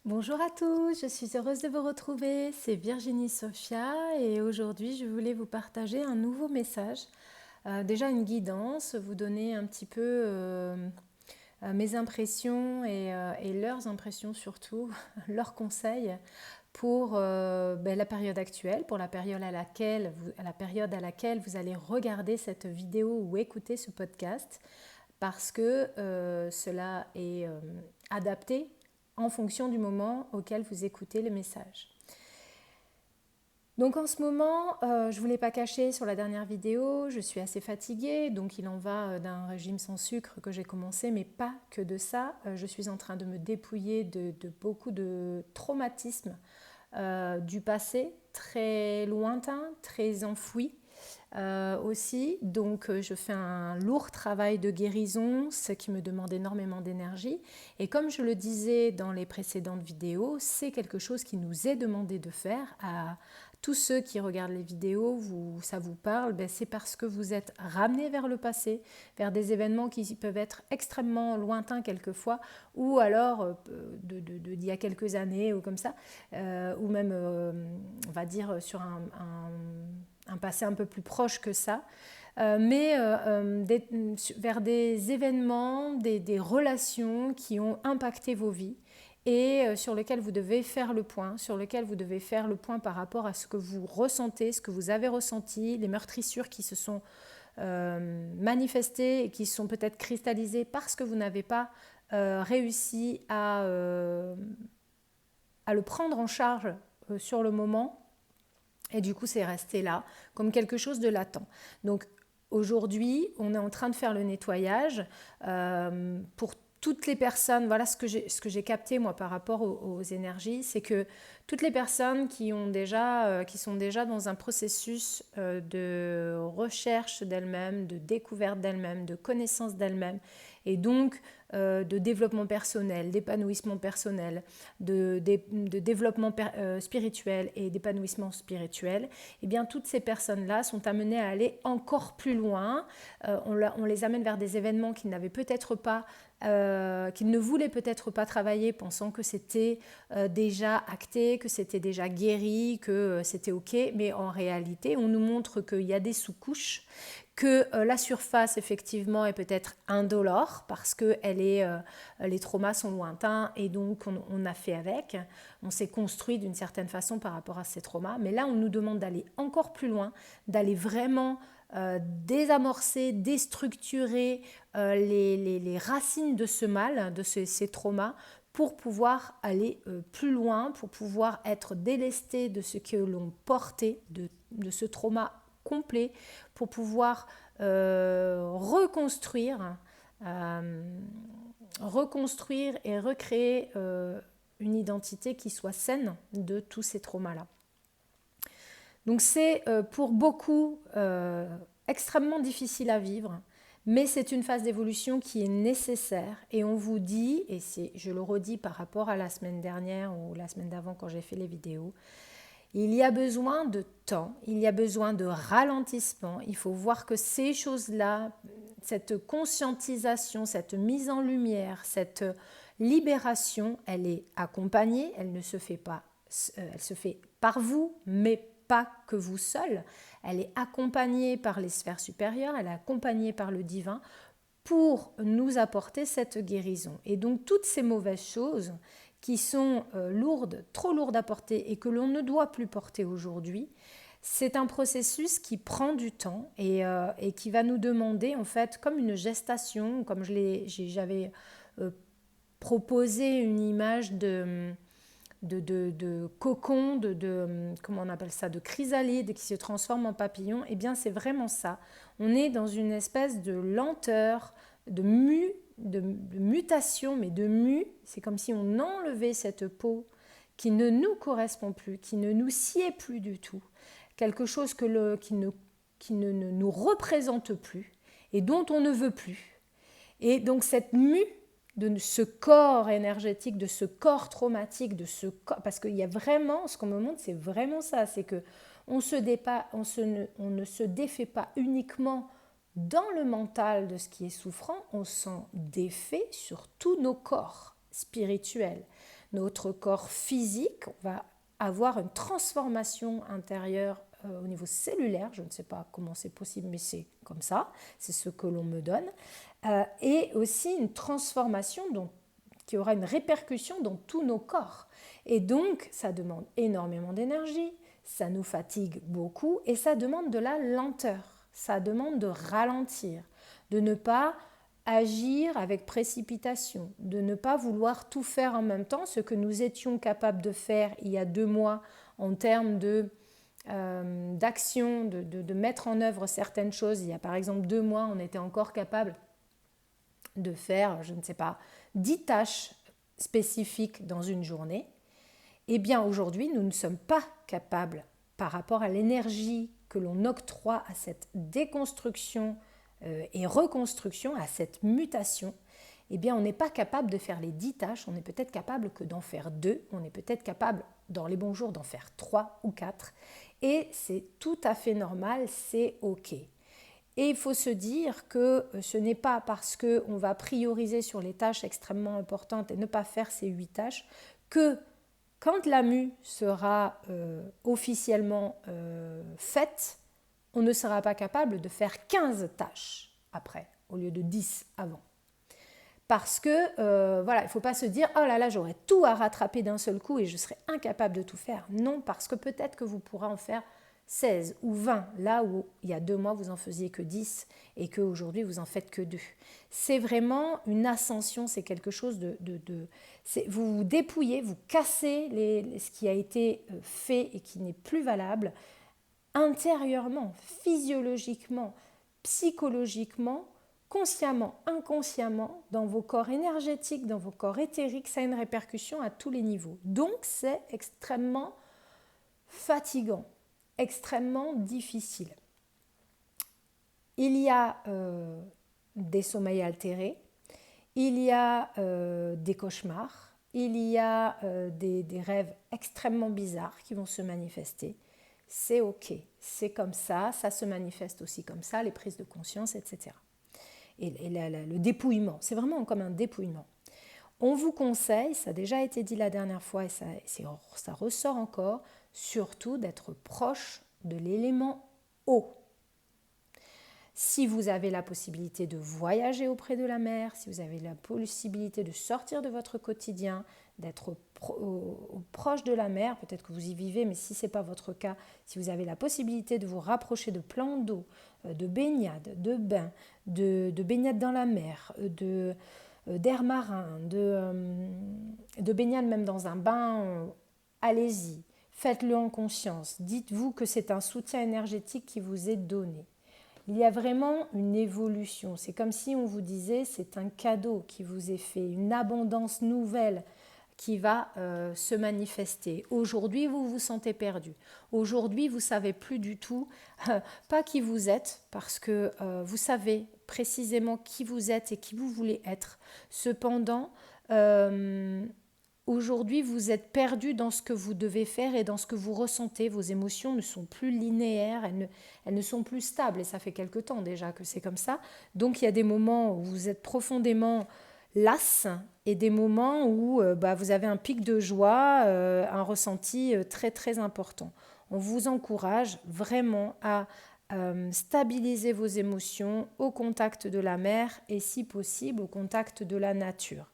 Bonjour à tous, je suis heureuse de vous retrouver, c'est Virginie Sophia et aujourd'hui je voulais vous partager un nouveau message, déjà une guidance, vous donner un petit peu mes impressions et leurs impressions surtout, leurs conseils pour la période actuelle, pour la période à laquelle vous allez regarder cette vidéo ou écouter ce podcast parce que cela est adapté en fonction du moment auquel vous écoutez le message. Donc en ce moment, je ne vous l'ai pas caché sur la dernière vidéo, je suis assez fatiguée, donc il en va d'un régime sans sucre que j'ai commencé, mais pas que de ça. Je suis en train de me dépouiller de beaucoup de traumatismes du passé, très lointain, très enfoui aussi. Donc je fais un lourd travail de guérison, ce qui me demande énormément d'énergie. Et comme je le disais dans les précédentes vidéos, c'est quelque chose qui nous est demandé de faire à tous ceux qui regardent les vidéos, ça vous parle, c'est parce que vous êtes ramenés vers le passé, vers des événements qui peuvent être extrêmement lointains quelquefois, ou alors d'il y a quelques années ou comme ça, ou même, on va dire, sur un passé un peu plus proche que ça, vers des événements, des relations qui ont impacté vos vies et sur lesquels vous devez faire le point, par rapport à ce que vous ressentez, ce que vous avez ressenti, les meurtrissures qui se sont manifestées et qui sont peut-être cristallisées parce que vous n'avez pas réussi à le prendre en charge sur le moment. Et du coup, c'est resté là, comme quelque chose de latent. Donc aujourd'hui, on est en train de faire le nettoyage pour toutes les personnes. Voilà ce que j'ai capté moi par rapport aux énergies, c'est que toutes les personnes qui sont déjà dans un processus de recherche d'elles-mêmes, de découverte d'elles-mêmes, de connaissance d'elles-mêmes, et donc de développement personnel, d'épanouissement personnel, de développement spirituel et d'épanouissement spirituel, eh bien toutes ces personnes-là sont amenées à aller encore plus loin. On les amène vers des événements qu'ils n'avaient peut-être pas, qu'ils ne voulaient peut-être pas travailler, pensant que c'était déjà acté, que c'était déjà guéri, que c'était ok, mais en réalité, on nous montre qu'il y a des sous-couches, que la surface effectivement est peut-être indolore parce que les traumas sont lointains et donc on a fait avec, on s'est construit d'une certaine façon par rapport à ces traumas, mais là on nous demande d'aller encore plus loin, d'aller vraiment désamorcer, déstructurer les racines de ce mal, de ces traumas, pour pouvoir aller plus loin, pour pouvoir être délesté de ce que l'on portait, de ce trauma complet, pour pouvoir euh, reconstruire et recréer une identité qui soit saine de tous ces traumas-là. Donc c'est pour beaucoup extrêmement difficile à vivre, mais c'est une phase d'évolution qui est nécessaire. Et on vous dit, et je le redis par rapport à la semaine dernière ou la semaine d'avant quand j'ai fait les vidéos, il y a besoin de temps, il y a besoin de ralentissement. Il faut voir que ces choses-là, cette conscientisation, cette mise en lumière, cette libération, elle est accompagnée, elle ne se fait pas, elle se fait par vous, mais pas que vous seul. Elle est accompagnée par les sphères supérieures, elle est accompagnée par le divin pour nous apporter cette guérison. Et donc toutes ces mauvaises choses qui sont lourdes, trop lourdes à porter et que l'on ne doit plus porter aujourd'hui, c'est un processus qui prend du temps et qui va nous demander en fait comme une gestation, comme j'avais proposé une image de cocon, comment on appelle ça, de chrysalide qui se transforme en papillon. Eh bien c'est vraiment ça. On est dans une espèce de lenteur, de mutation, mais de mue. C'est comme si on enlevait cette peau qui ne nous correspond plus, qui ne nous sied plus du tout, quelque chose qui ne nous représente plus et dont on ne veut plus. Et donc cette mue de ce corps énergétique, de ce corps traumatique, parce qu'il y a vraiment, ce qu'on me montre, c'est vraiment ça, c'est que on ne se défait pas uniquement dans le mental de ce qui est souffrant, on s'en défait sur tous nos corps spirituels. notre corps physique, on va avoir une transformation intérieure au niveau cellulaire, je ne sais pas comment c'est possible, mais c'est comme ça, c'est ce que l'on me donne, et aussi une transformation qui aura une répercussion dans tous nos corps. Et donc, ça demande énormément d'énergie, ça nous fatigue beaucoup et ça demande de la lenteur, ça demande de ralentir, de ne pas agir avec précipitation, de ne pas vouloir tout faire en même temps, ce que nous étions capables de faire il y a 2 mois en termes d'action, de mettre en œuvre certaines choses. Il y a par exemple 2 mois, on était encore capable de faire, je ne sais pas, 10 tâches spécifiques dans une journée. Eh bien aujourd'hui, nous ne sommes pas capables, par rapport à l'énergie que l'on octroie à cette déconstruction et reconstruction, à cette mutation, eh bien on n'est pas capable de faire les 10 tâches, on est peut-être capable que d'en faire 2, on est peut-être capable dans les bons jours d'en faire 3 ou 4, et c'est tout à fait normal, c'est ok. Et il faut se dire que ce n'est pas parce qu'on va prioriser sur les tâches extrêmement importantes et ne pas faire ces 8 tâches que quand la mue sera officiellement faite, on ne sera pas capable de faire 15 tâches après, au lieu de 10 avant. Parce que, voilà, il ne faut pas se dire « Oh là là, j'aurais tout à rattraper d'un seul coup et je serais incapable de tout faire ». Non, parce que peut-être que vous pourrez en faire 16 ou 20, là où il y a 2 mois, vous en faisiez que 10 et qu'aujourd'hui, vous en faites que 2. C'est vraiment une ascension, c'est quelque chose vous vous dépouillez, vous cassez ce qui a été fait et qui n'est plus valable intérieurement, physiologiquement, psychologiquement, consciemment, inconsciemment, dans vos corps énergétiques, dans vos corps éthériques, ça a une répercussion à tous les niveaux. Donc, c'est extrêmement fatigant, extrêmement difficile. Il y a des sommeils altérés, il y a des cauchemars, il y a des rêves extrêmement bizarres qui vont se manifester. C'est ok, c'est comme ça se manifeste aussi comme ça, les prises de conscience, etc. Et le dépouillement, c'est vraiment comme un dépouillement. On vous conseille, ça a déjà été dit la dernière fois et ça ressort encore, surtout d'être proche de l'élément eau. Si vous avez la possibilité de voyager auprès de la mer, si vous avez la possibilité de sortir de votre quotidien, d'être proche de la mer, peut-être que vous y vivez, mais si ce n'est pas votre cas, si vous avez la possibilité de vous rapprocher de plans d'eau, de baignade, de bains, de baignade dans la mer, d'air marin, de baignade même dans un bain, allez-y, faites-le en conscience. Dites-vous que c'est un soutien énergétique qui vous est donné. Il y a vraiment une évolution. C'est comme si on vous disait c'est un cadeau qui vous est fait, une abondance nouvelle qui va se manifester. Aujourd'hui, vous vous sentez perdu. Aujourd'hui, vous ne savez plus du tout, pas qui vous êtes, parce que vous savez précisément qui vous êtes et qui vous voulez être. Cependant, aujourd'hui, vous êtes perdu dans ce que vous devez faire et dans ce que vous ressentez. Vos émotions ne sont plus linéaires, elles ne sont plus stables. Et ça fait quelque temps déjà que c'est comme ça. Donc, il y a des moments où vous êtes profondément las et des moments où vous avez un pic de joie, un ressenti très, très important. On vous encourage vraiment à stabiliser vos émotions au contact de la mer et, si possible, au contact de la nature.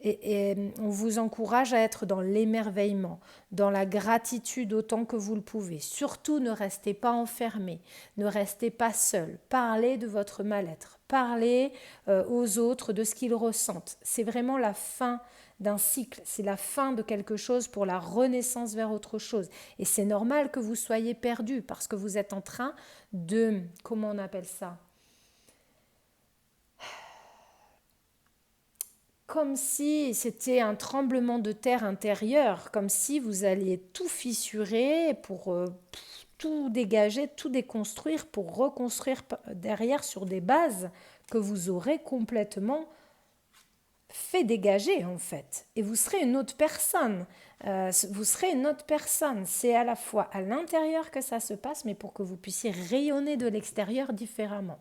Et on vous encourage à être dans l'émerveillement, dans la gratitude autant que vous le pouvez. Surtout, ne restez pas enfermés, ne restez pas seuls. Parlez de votre mal-être, parlez aux autres de ce qu'ils ressentent. C'est vraiment la fin d'un cycle, c'est la fin de quelque chose pour la renaissance vers autre chose. Et c'est normal que vous soyez perdus parce que vous êtes en train de, comment on appelle ça ? Comme si c'était un tremblement de terre intérieur, comme si vous alliez tout fissurer pour tout dégager, tout déconstruire, pour reconstruire derrière sur des bases que vous aurez complètement fait dégager en fait. Et vous serez une autre personne. Vous serez une autre personne. C'est à la fois à l'intérieur que ça se passe, mais pour que vous puissiez rayonner de l'extérieur différemment.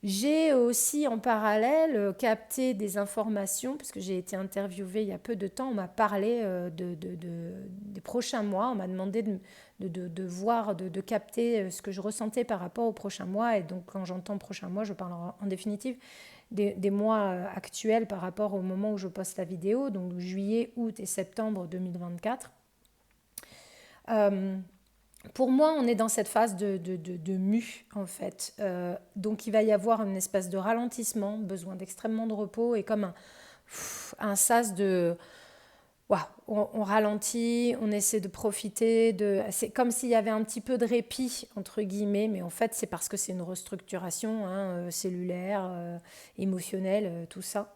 J'ai aussi en parallèle capté des informations, parce que j'ai été interviewée il y a peu de temps, on m'a parlé des prochains mois, on m'a demandé de voir, de capter ce que je ressentais par rapport aux prochains mois, et donc quand j'entends prochains mois, je parle en définitive des mois actuels par rapport au moment où je poste la vidéo, donc juillet, août et septembre 2024. Pour moi, on est dans cette phase de mue, en fait. Donc, il va y avoir une espèce de ralentissement, besoin d'extrêmement de repos et comme un sas de... Waouh, on ralentit, on essaie de profiter. C'est comme s'il y avait un petit peu de répit, entre guillemets, mais en fait, c'est parce que c'est une restructuration cellulaire, émotionnelle, tout ça.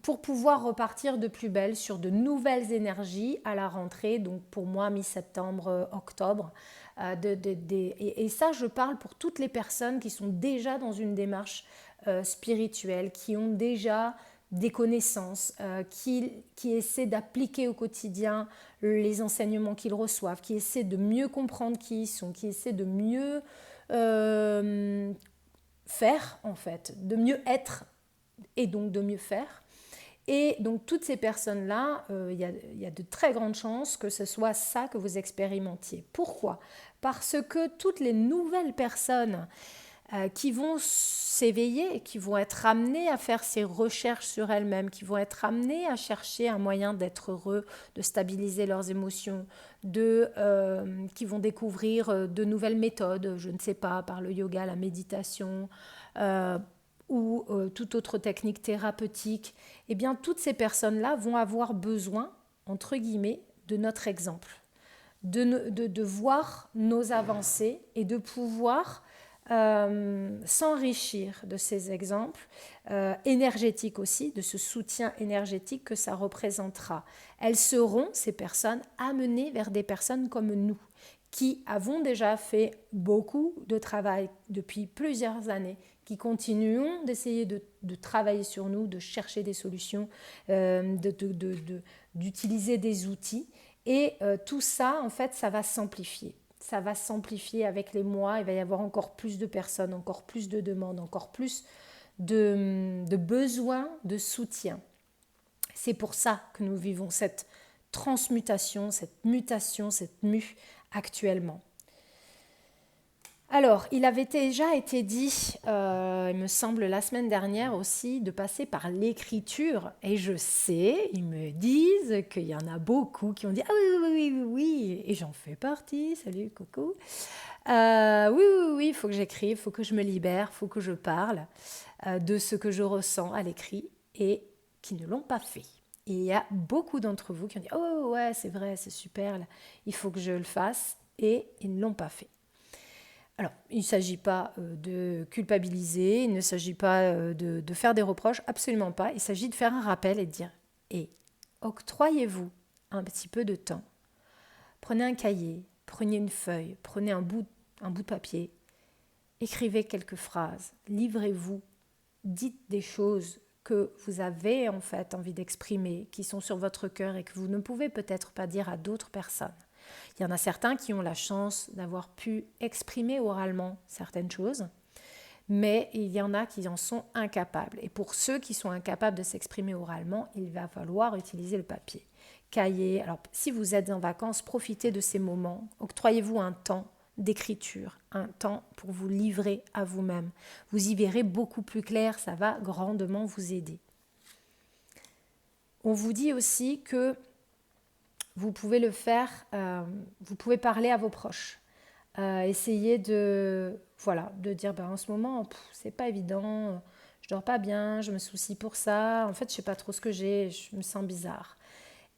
Pour pouvoir repartir de plus belle sur de nouvelles énergies à la rentrée, donc pour moi mi-septembre, octobre. Et ça, je parle pour toutes les personnes qui sont déjà dans une démarche spirituelle, qui ont déjà des connaissances, qui essaient d'appliquer au quotidien les enseignements qu'ils reçoivent, qui essaient de mieux comprendre qui ils sont, qui essaient de mieux faire en fait, de mieux être et donc de mieux faire. Et donc toutes ces personnes-là, il y a de très grandes chances que ce soit ça que vous expérimentiez. Pourquoi ? Parce que toutes les nouvelles personnes qui vont s'éveiller, qui vont être amenées à faire ces recherches sur elles-mêmes, qui vont être amenées à chercher un moyen d'être heureux, de stabiliser leurs émotions, qui vont découvrir de nouvelles méthodes, je ne sais pas, par le yoga, la méditation, ou toute autre technique thérapeutique, eh bien toutes ces personnes-là vont avoir besoin, entre guillemets, de notre exemple, de voir nos avancées et de pouvoir s'enrichir de ces exemples énergétiques aussi, de ce soutien énergétique que ça représentera. Elles seront, ces personnes, amenées vers des personnes comme nous, qui avons déjà fait beaucoup de travail depuis plusieurs années, qui continuons d'essayer de travailler sur nous, de chercher des solutions, d'utiliser des outils. Et tout ça, en fait, ça va s'amplifier. Ça va s'amplifier avec les mois. Il va y avoir encore plus de personnes, encore plus de demandes, encore plus de besoins de soutien. C'est pour ça que nous vivons cette transmutation, cette mutation, cette mue actuellement. Alors, il avait déjà été dit, il me semble la semaine dernière aussi, de passer par l'écriture. Et je sais, ils me disent qu'il y en a beaucoup qui ont dit « Ah oui, et j'en fais partie, salut, coucou. Oui, il faut que j'écrive, il faut que je me libère, il faut que je parle de ce que je ressens à l'écrit et qui ne l'ont pas fait. » Et il y a beaucoup d'entre vous qui ont dit « Oh ouais, c'est vrai, c'est super, là, il faut que je le fasse. » Et ils ne l'ont pas fait. Alors, il ne s'agit pas de culpabiliser, il ne s'agit pas de faire des reproches, absolument pas. Il s'agit de faire un rappel et de dire octroyez-vous un petit peu de temps. Prenez un cahier, prenez une feuille, prenez un bout de papier, écrivez quelques phrases, livrez-vous, dites des choses que vous avez en fait envie d'exprimer, qui sont sur votre cœur et que vous ne pouvez peut-être pas dire à d'autres personnes. Il y en a certains qui ont la chance d'avoir pu exprimer oralement certaines choses, mais il y en a qui en sont incapables. Et pour ceux qui sont incapables de s'exprimer oralement, il va falloir utiliser le papier. Cahier. Alors, si vous êtes en vacances, profitez de ces moments. Octroyez-vous un temps d'écriture, un temps pour vous livrer à vous-même. Vous y verrez beaucoup plus clair, ça va grandement vous aider. On vous dit aussi que vous pouvez le faire, vous pouvez parler à vos proches. Essayez de dire en ce moment, c'est pas évident, je dors pas bien, je me soucie pour ça, en fait je sais pas trop ce que j'ai, je me sens bizarre.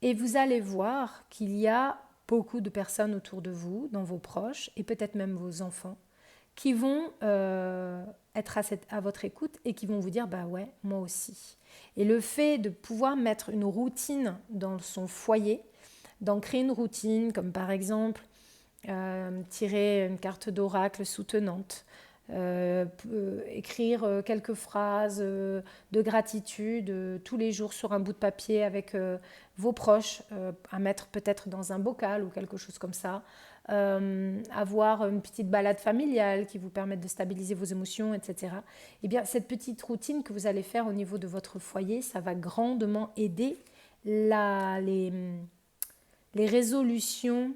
Et vous allez voir qu'il y a beaucoup de personnes autour de vous, dans vos proches, et peut-être même vos enfants, qui vont être à votre écoute et qui vont vous dire bah ouais, moi aussi. Et le fait de pouvoir mettre une routine dans son foyer, d'en créer une routine, comme par exemple tirer une carte d'oracle soutenante, écrire quelques phrases de gratitude tous les jours sur un bout de papier avec vos proches, à mettre peut-être dans un bocal ou quelque chose comme ça, avoir une petite balade familiale qui vous permette de stabiliser vos émotions, etc. Eh bien, cette petite routine que vous allez faire au niveau de votre foyer, ça va grandement aider les résolutions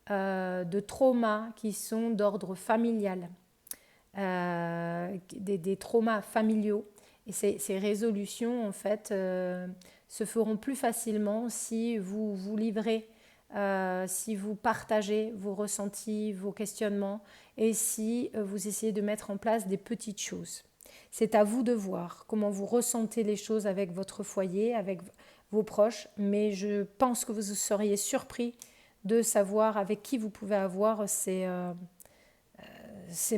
de traumas qui sont d'ordre familial, des traumas familiaux. Et ces résolutions, en fait, se feront plus facilement si vous vous livrez, si vous partagez vos ressentis, vos questionnements, et si vous essayez de mettre en place des petites choses. C'est à vous de voir comment vous ressentez les choses avec votre foyer, avec vos proches, mais je pense que vous seriez surpris de savoir avec qui vous pouvez avoir ces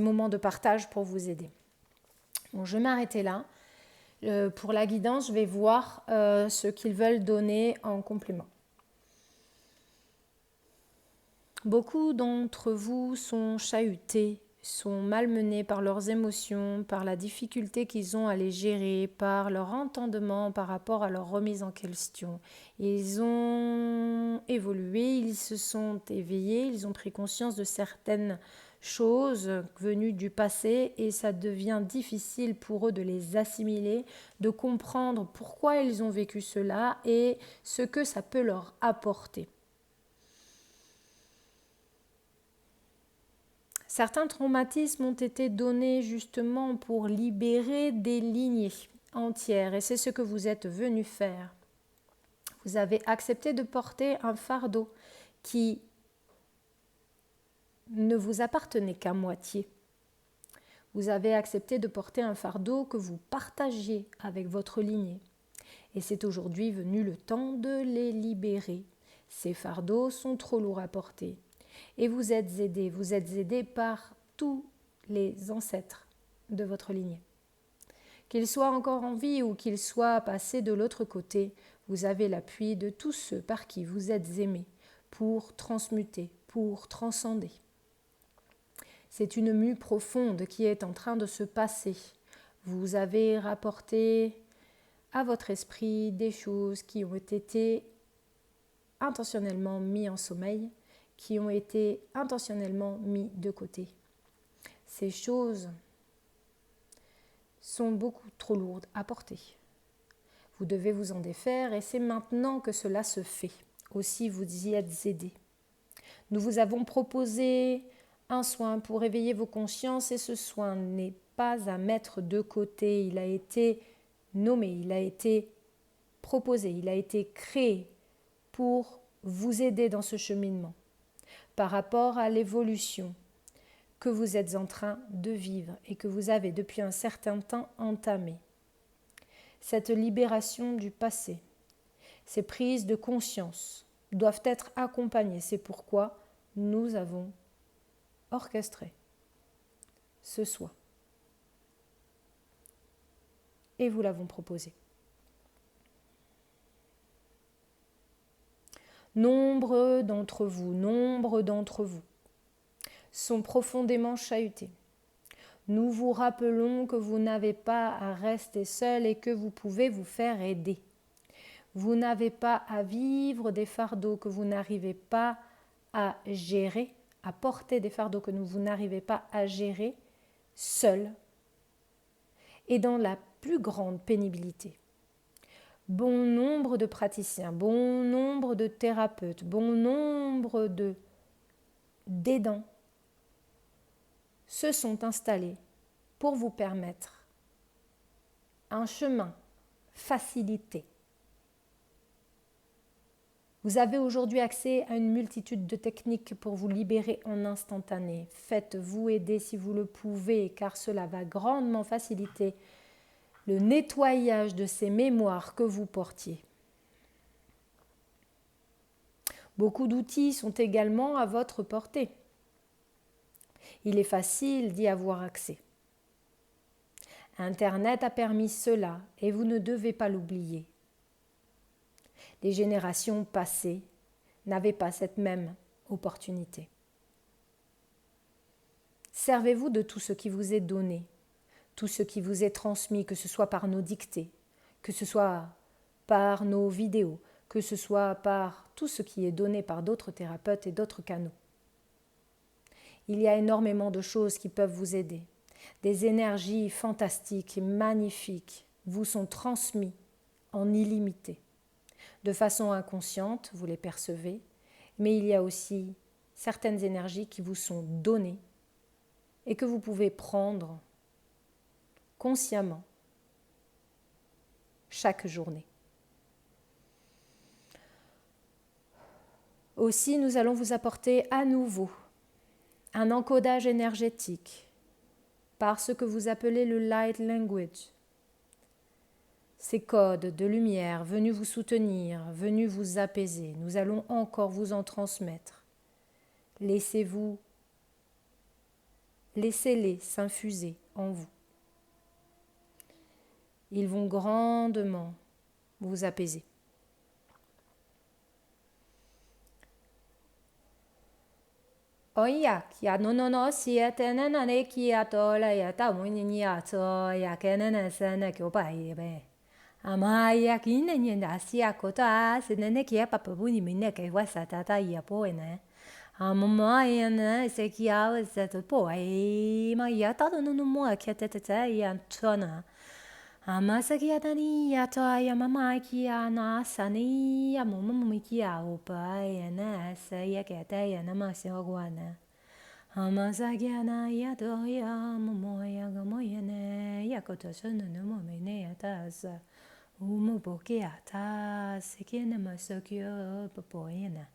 moments de partage pour vous aider. Bon, je vais m'arrêter là. Pour la guidance, je vais voir ce qu'ils veulent donner en complément. Beaucoup d'entre vous sont chahutés, sont malmenés par leurs émotions, par la difficulté qu'ils ont à les gérer, par leur entendement par rapport à leur remise en question. Ils ont évolué, ils se sont éveillés, ils ont pris conscience de certaines choses venues du passé et ça devient difficile pour eux de les assimiler, de comprendre pourquoi ils ont vécu cela et ce que ça peut leur apporter. Certains traumatismes ont été donnés justement pour libérer des lignées entières et c'est ce que vous êtes venu faire. Vous avez accepté de porter un fardeau qui ne vous appartenait qu'à moitié. Vous avez accepté de porter un fardeau que vous partagiez avec votre lignée. Et c'est aujourd'hui venu le temps de les libérer. Ces fardeaux sont trop lourds à porter. Et vous êtes aidés par tous les ancêtres de votre lignée. Qu'ils soient encore en vie ou qu'ils soient passés de l'autre côté, vous avez l'appui de tous ceux par qui vous êtes aimés pour transmuter, pour transcender. C'est une mue profonde qui est en train de se passer. Vous avez rapporté à votre esprit des choses qui ont été intentionnellement mises en sommeil, qui ont été intentionnellement mises de côté. Ces choses sont beaucoup trop lourdes à porter. Vous devez vous en défaire et c'est maintenant que cela se fait. Aussi, vous y êtes aidés. Nous vous avons proposé un soin pour éveiller vos consciences et ce soin n'est pas à mettre de côté. Il a été nommé, il a été proposé, il a été créé pour vous aider dans ce cheminement par rapport à l'évolution que vous êtes en train de vivre et que vous avez depuis un certain temps entamé. Cette libération du passé, ces prises de conscience doivent être accompagnées. C'est pourquoi nous avons orchestré ce soin. Et vous l'avons proposé. Nombre d'entre vous sont profondément chahutés. Nous vous rappelons que vous n'avez pas à rester seul et que vous pouvez vous faire aider. Vous n'avez pas à vivre des fardeaux que vous n'arrivez pas à gérer, à porter des fardeaux que vous n'arrivez pas à gérer seul et dans la plus grande pénibilité. Bon nombre de praticiens, bon nombre de thérapeutes, bon nombre d'aidants se sont installés pour vous permettre un chemin facilité. Vous avez aujourd'hui accès à une multitude de techniques pour vous libérer en instantané. Faites-vous aider si vous le pouvez, car cela va grandement faciliter le nettoyage de ces mémoires que vous portiez. Beaucoup d'outils sont également à votre portée. Il est facile d'y avoir accès. Internet a permis cela et vous ne devez pas l'oublier. Les générations passées n'avaient pas cette même opportunité. Servez-vous de tout ce qui vous est donné, tout ce qui vous est transmis, que ce soit par nos dictées, que ce soit par nos vidéos, que ce soit par tout ce qui est donné par d'autres thérapeutes et d'autres canaux. Il y a énormément de choses qui peuvent vous aider. Des énergies fantastiques et magnifiques vous sont transmises en illimité. De façon inconsciente, vous les percevez, mais il y a aussi certaines énergies qui vous sont données et que vous pouvez prendre consciemment chaque journée. Aussi, nous allons vous apporter à nouveau un encodage énergétique par ce que vous appelez le light language. Ces codes de lumière venus vous soutenir, venus vous apaiser, nous allons encore vous en transmettre. Laissez-les s'infuser en vous. Ils vont grandement vous apaiser. Oya, kia no no no sia tenena ne kia tola ya ta muni ya to ya kenena sana kyo pa be. Amaya kine ni da sia kota senene kia papa buni mine ke wa sa ta ya po ene. Amama ya na se kia wa sa to po ai ma ya ta no no mo kia ta ya tona. Amasa kia tani ya to ya mama kia na sani ya mama kia opa ya na sa ya ke ta ya na ma se ogwana. Amasa kia na ya to ya mama ya gamo ya ne ya koto sono no mo me ne ya ta sa umo boke ya ta se kia na ma so kyo popo ya na.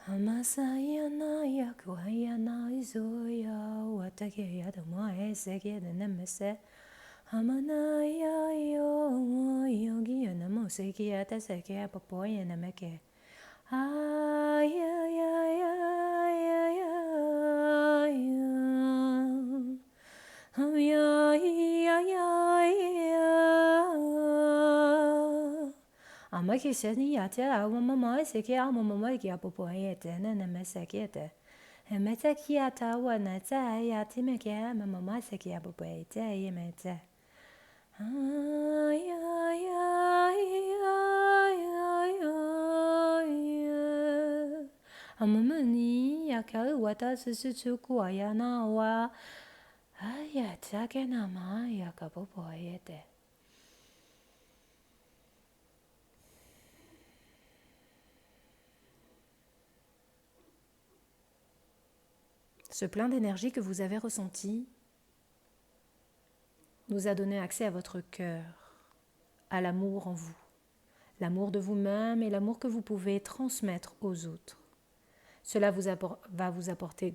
Amasa ya na ya kwa ya na izo ya wata kia ya to mo e se kia na me se. Amana ya yo yogi na mo se kia ta se kia popo ya na me ke. Ay ay ay ay ay ay. Ay ay ay ay. Ama ki se ni ya te a mama se kia mama kia popo ya te na me se kia te. Me te kia ta wa na te ya te me kia mama se kia popo ya te ya me te. Ay, ay, ay, ay, ay, ay. Amamani yakau wata susuku ayana wa ayatake nama yakapopo ayete. Ce plein d'énergie que vous avez ressenti nous a donné accès à votre cœur, à l'amour en vous, l'amour de vous-même et l'amour que vous pouvez transmettre aux autres. Cela va vous apporter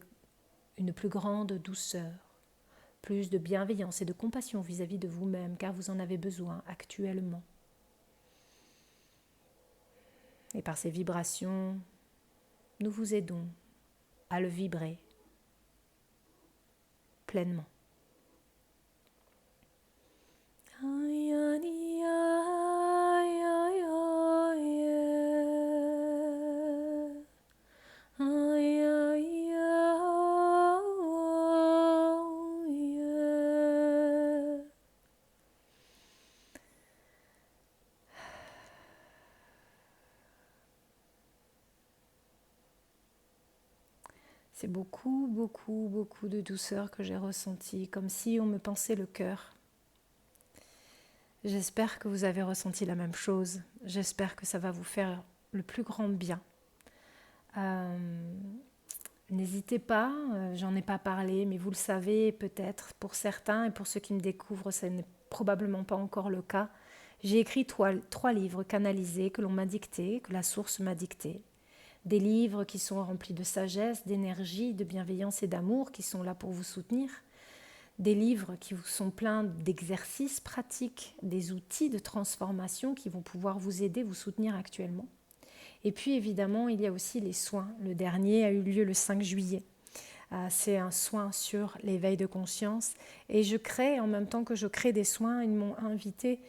une plus grande douceur, plus de bienveillance et de compassion vis-à-vis de vous-même, car vous en avez besoin actuellement. Et par ces vibrations, nous vous aidons à le vibrer pleinement. C'est beaucoup, beaucoup, beaucoup de douceur que j'ai ressenti, comme si on me pensait le cœur. J'espère que vous avez ressenti la même chose. J'espère que ça va vous faire le plus grand bien. N'hésitez pas, j'en ai pas parlé, mais vous le savez peut-être pour certains et pour ceux qui me découvrent, ce n'est probablement pas encore le cas. J'ai écrit trois livres canalisés que l'on m'a dictés, que la source m'a dictés. Des livres qui sont remplis de sagesse, d'énergie, de bienveillance et d'amour, qui sont là pour vous soutenir. Des livres qui vous sont pleins d'exercices pratiques, des outils de transformation qui vont pouvoir vous aider, vous soutenir actuellement. Et puis évidemment, il y a aussi les soins. Le dernier a eu lieu le 5 juillet. C'est un soin sur l'éveil de conscience. Et en même temps que je crée des soins, ils m'ont invité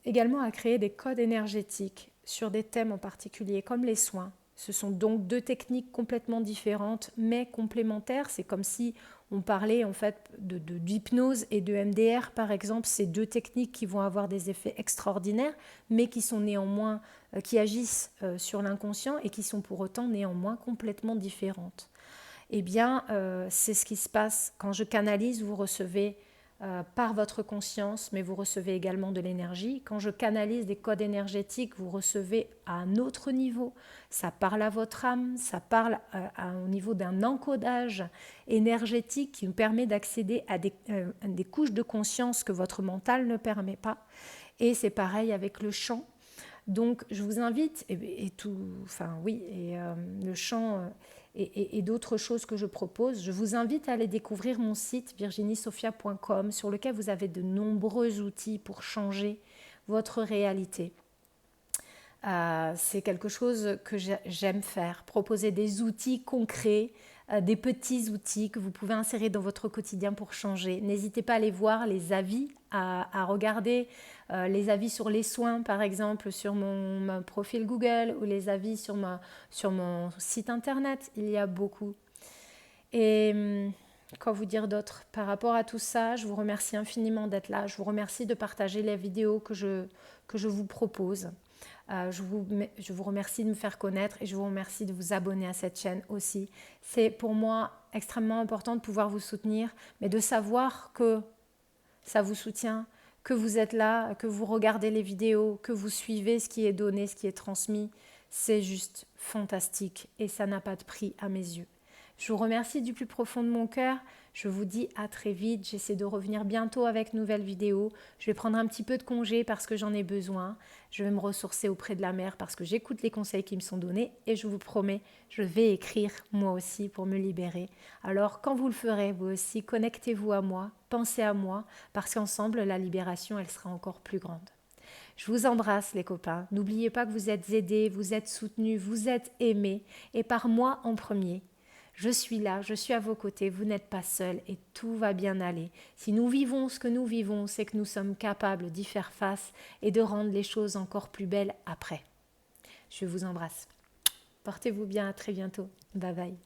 également à créer des codes énergétiques sur des thèmes en particulier, comme les soins. Ce sont donc deux techniques complètement différentes, mais complémentaires. C'est comme si on parlait en fait d'hypnose et de MDR, par exemple. C'est deux techniques qui vont avoir des effets extraordinaires, mais qui sont néanmoins, qui agissent sur l'inconscient et qui sont pour autant néanmoins complètement différentes. Eh bien, c'est ce qui se passe quand je canalise. Vous recevez par votre conscience, mais vous recevez également de l'énergie. Quand je canalise des codes énergétiques, vous recevez à un autre niveau. Ça parle à votre âme, ça parle au niveau d'un encodage énergétique qui nous permet d'accéder à des couches de conscience que votre mental ne permet pas. Et c'est pareil avec le chant. Donc, je vous invite, le chant et d'autres choses que je propose, je vous invite à aller découvrir mon site virginiesophia.com sur lequel vous avez de nombreux outils pour changer votre réalité. C'est quelque chose que j'aime faire, proposer des outils concrets, des petits outils que vous pouvez insérer dans votre quotidien pour changer. N'hésitez pas à aller voir les avis, à regarder les avis sur les soins, par exemple, sur mon profil Google ou les avis sur mon site internet. Il y a beaucoup. Et quoi vous dire d'autre? Par rapport à tout ça, je vous remercie infiniment d'être là. Je vous remercie de partager les vidéos que je vous propose. Je vous remercie de me faire connaître et je vous remercie de vous abonner à cette chaîne aussi. C'est pour moi extrêmement important de pouvoir vous soutenir, mais de savoir que ça vous soutient, que vous êtes là, que vous regardez les vidéos, que vous suivez ce qui est donné, ce qui est transmis. C'est juste fantastique et ça n'a pas de prix à mes yeux. Je vous remercie du plus profond de mon cœur. Je vous dis à très vite. J'essaie de revenir bientôt avec de nouvelles vidéos. Je vais prendre un petit peu de congé parce que j'en ai besoin. Je vais me ressourcer auprès de la mer parce que j'écoute les conseils qui me sont donnés. Et je vous promets, je vais écrire moi aussi pour me libérer. Alors quand vous le ferez, vous aussi, connectez-vous à moi, pensez à moi, parce qu'ensemble, la libération, elle sera encore plus grande. Je vous embrasse les copains. N'oubliez pas que vous êtes aidés, vous êtes soutenus, vous êtes aimés. Et par moi en premier. Je suis là, je suis à vos côtés, vous n'êtes pas seuls et tout va bien aller. Si nous vivons ce que nous vivons, c'est que nous sommes capables d'y faire face et de rendre les choses encore plus belles après. Je vous embrasse. Portez-vous bien, à très bientôt. Bye bye.